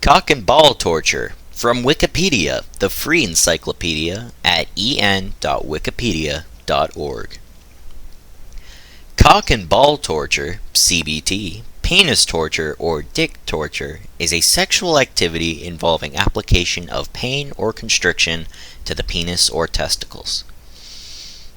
Cock and ball torture from Wikipedia, the free encyclopedia at en.wikipedia.org. Cock and ball torture, CBT, penis torture or dick torture, is a sexual activity involving application of pain or constriction to the penis or testicles.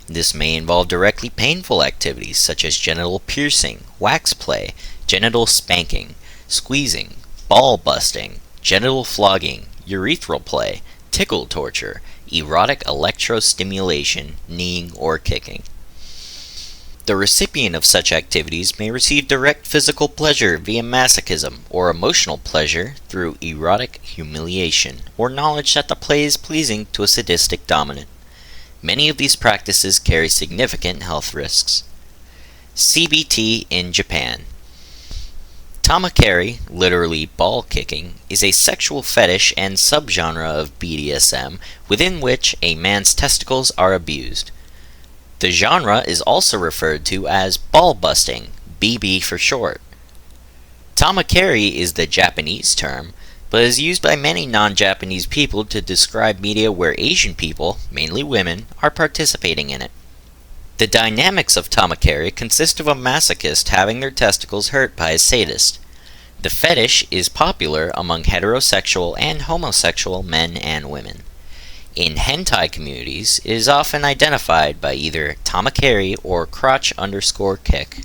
This may involve directly painful activities such as genital piercing, wax play, genital spanking, squeezing, ball busting, genital flogging, urethral play, tickle torture, erotic electrostimulation, kneeing or kicking. The recipient of such activities may receive direct physical pleasure via masochism or emotional pleasure through erotic humiliation or knowledge that the play is pleasing to a sadistic dominant. Many of these practices carry significant health risks. CBT in Japan. Tamakeri, literally ball kicking, is a sexual fetish and subgenre of BDSM within which a man's testicles are abused. The genre is also referred to as ball busting, BB for short. Tamakeri is the Japanese term, but is used by many non-Japanese people to describe media where Asian people, mainly women, are participating in it. The dynamics of tamakeri consist of a masochist having their testicles hurt by a sadist. The fetish is popular among heterosexual and homosexual men and women. In hentai communities, it is often identified by either tamakeri or crotch_kick.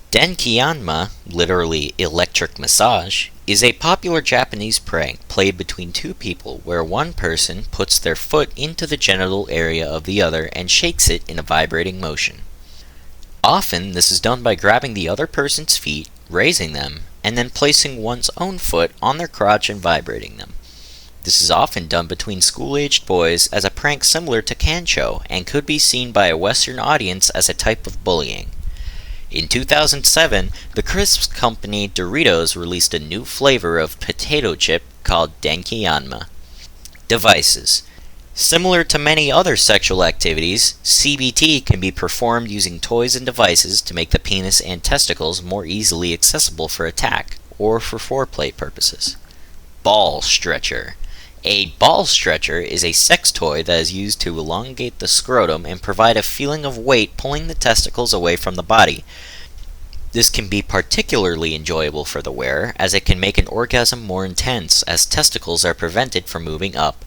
Denkiyanma, literally electric massage, is a popular Japanese prank played between two people where one person puts their foot into the genital area of the other and shakes it in a vibrating motion. Often this is done by grabbing the other person's feet, raising them, and then placing one's own foot on their crotch and vibrating them. This is often done between school-aged boys as a prank similar to kancho and could be seen by a Western audience as a type of bullying. In 2007, the crisps company Doritos released a new flavor of potato chip called Denkiyanma. Devices. Similar to many other sexual activities, CBT can be performed using toys and devices to make the penis and testicles more easily accessible for attack or for foreplay purposes. Ball stretcher. A ball stretcher is a sex toy that is used to elongate the scrotum and provide a feeling of weight pulling the testicles away from the body. This can be particularly enjoyable for the wearer, as it can make an orgasm more intense, as testicles are prevented from moving up.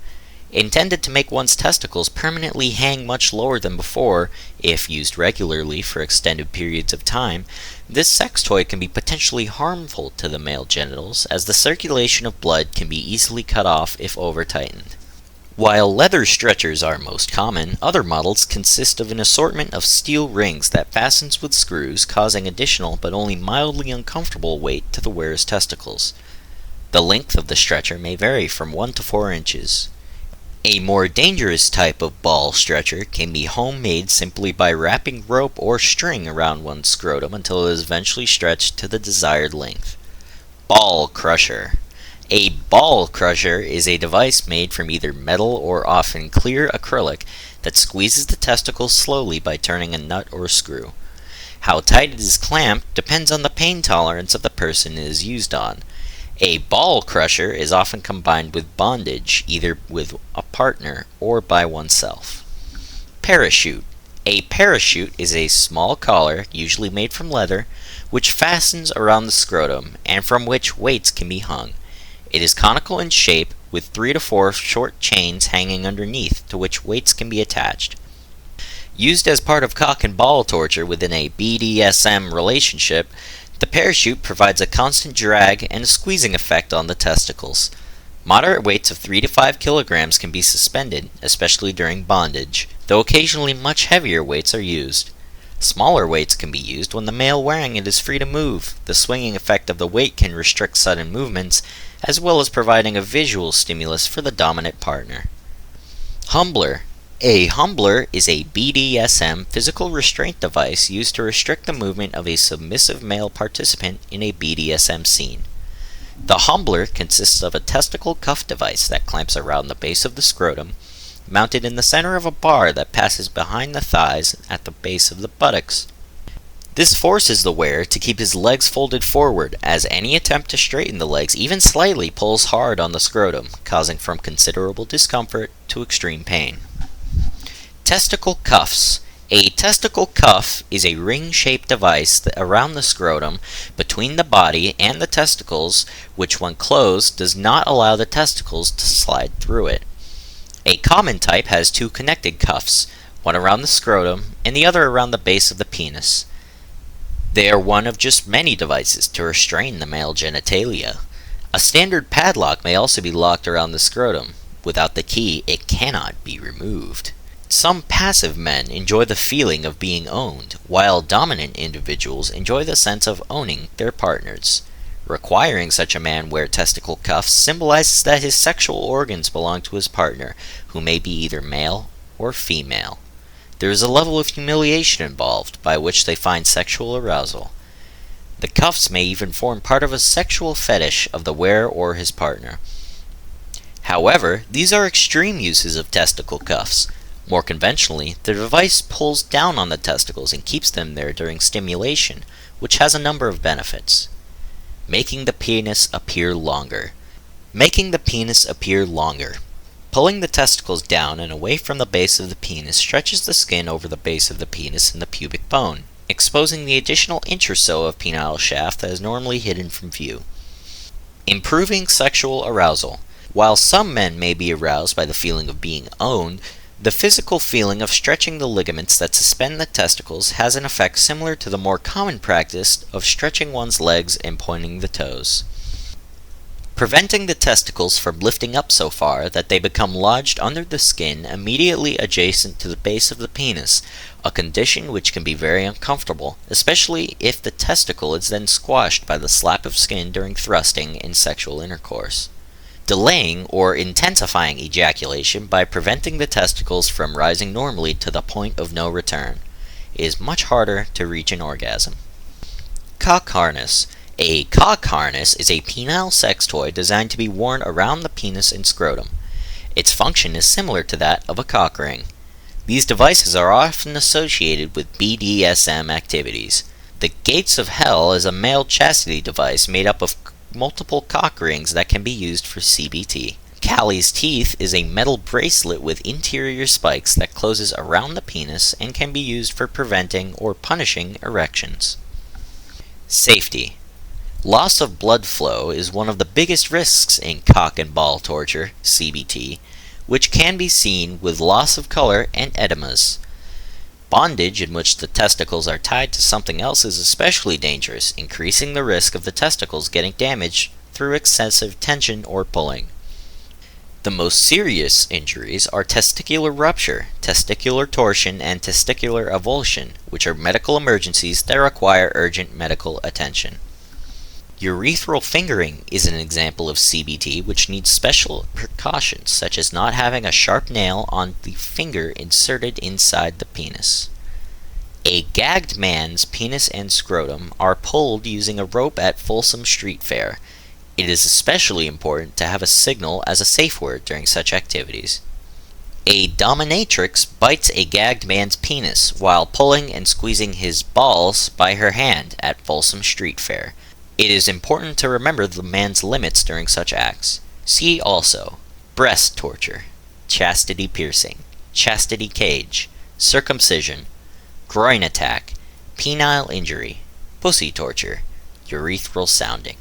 Intended to make one's testicles permanently hang much lower than before, if used regularly for extended periods of time, this sex toy can be potentially harmful to the male genitals, as the circulation of blood can be easily cut off if over-tightened. While leather stretchers are most common, other models consist of an assortment of steel rings that fastens with screws, causing additional but only mildly uncomfortable weight to the wearer's testicles. The length of the stretcher may vary from 1 to 4 inches. A more dangerous type of ball stretcher can be homemade simply by wrapping rope or string around one's scrotum until it is eventually stretched to the desired length. Ball crusher. A ball crusher is a device made from either metal or often clear acrylic that squeezes the testicles slowly by turning a nut or screw. How tight it is clamped depends on the pain tolerance of the person it is used on. A ball crusher is often combined with bondage, either with a partner or by oneself. Parachute. A parachute is a small collar, usually made from leather, which fastens around the scrotum and from which weights can be hung. It is conical in shape, with 3 to 4 short chains hanging underneath, to which weights can be attached. Used as part of cock and ball torture within a BDSM relationship, the parachute provides a constant drag and a squeezing effect on the testicles. Moderate weights of 3 to 5 kilograms can be suspended, especially during bondage, though occasionally much heavier weights are used. Smaller weights can be used when the male wearing it is free to move. The swinging effect of the weight can restrict sudden movements, as well as providing a visual stimulus for the dominant partner. Humbler. A humbler is a BDSM physical restraint device used to restrict the movement of a submissive male participant in a BDSM scene. The humbler consists of a testicle cuff device that clamps around the base of the scrotum, mounted in the center of a bar that passes behind the thighs at the base of the buttocks. This forces the wearer to keep his legs folded forward, as any attempt to straighten the legs even slightly pulls hard on the scrotum, causing from considerable discomfort to extreme pain. Testicle cuffs. A testicle cuff is a ring-shaped device around the scrotum between the body and the testicles, which when closed does not allow the testicles to slide through it. A common type has two connected cuffs, one around the scrotum and the other around the base of the penis. They are one of just many devices to restrain the male genitalia. A standard padlock may also be locked around the scrotum. Without the key, it cannot be removed. Some passive men enjoy the feeling of being owned, while dominant individuals enjoy the sense of owning their partners. Requiring such a man wear testicle cuffs symbolizes that his sexual organs belong to his partner, who may be either male or female. There is a level of humiliation involved, by which they find sexual arousal. The cuffs may even form part of a sexual fetish of the wearer or his partner. However, these are extreme uses of testicle cuffs. More conventionally, the device pulls down on the testicles and keeps them there during stimulation, which has a number of benefits. Making the penis appear longer. Making the penis appear longer. Pulling the testicles down and away from the base of the penis stretches the skin over the base of the penis and the pubic bone, exposing the additional inch or so of penile shaft that is normally hidden from view. Improving sexual arousal. While some men may be aroused by the feeling of being owned, the physical feeling of stretching the ligaments that suspend the testicles has an effect similar to the more common practice of stretching one's legs and pointing the toes. Preventing the testicles from lifting up so far that they become lodged under the skin immediately adjacent to the base of the penis, a condition which can be very uncomfortable, especially if the testicle is then squashed by the slap of skin during thrusting in sexual intercourse. Delaying or intensifying ejaculation by preventing the testicles from rising normally to the point of no return. It is much harder to reach an orgasm. Cock harness. A cock harness is a penile sex toy designed to be worn around the penis and scrotum. Its function is similar to that of a cock ring. These devices are often associated with BDSM activities. The Gates of Hell is a male chastity device made up of multiple cock rings that can be used for CBT. Callie's teeth is a metal bracelet with interior spikes that closes around the penis and can be used for preventing or punishing erections. Safety. Loss of blood flow is one of the biggest risks in cock and ball torture, CBT, which can be seen with loss of color and edemas. Bondage in which the testicles are tied to something else is especially dangerous, increasing the risk of the testicles getting damaged through excessive tension or pulling. The most serious injuries are testicular rupture, testicular torsion, and testicular avulsion, which are medical emergencies that require urgent medical attention. Urethral fingering is an example of CBT which needs special precautions, such as not having a sharp nail on the finger inserted inside the penis. A gagged man's penis and scrotum are pulled using a rope at Folsom Street Fair. It is especially important to have a signal as a safe word during such activities. A dominatrix bites a gagged man's penis while pulling and squeezing his balls by her hand at Folsom Street Fair. It is important to remember the man's limits during such acts. See also breast torture, chastity piercing, chastity cage, circumcision, groin attack, penile injury, pussy torture, urethral sounding.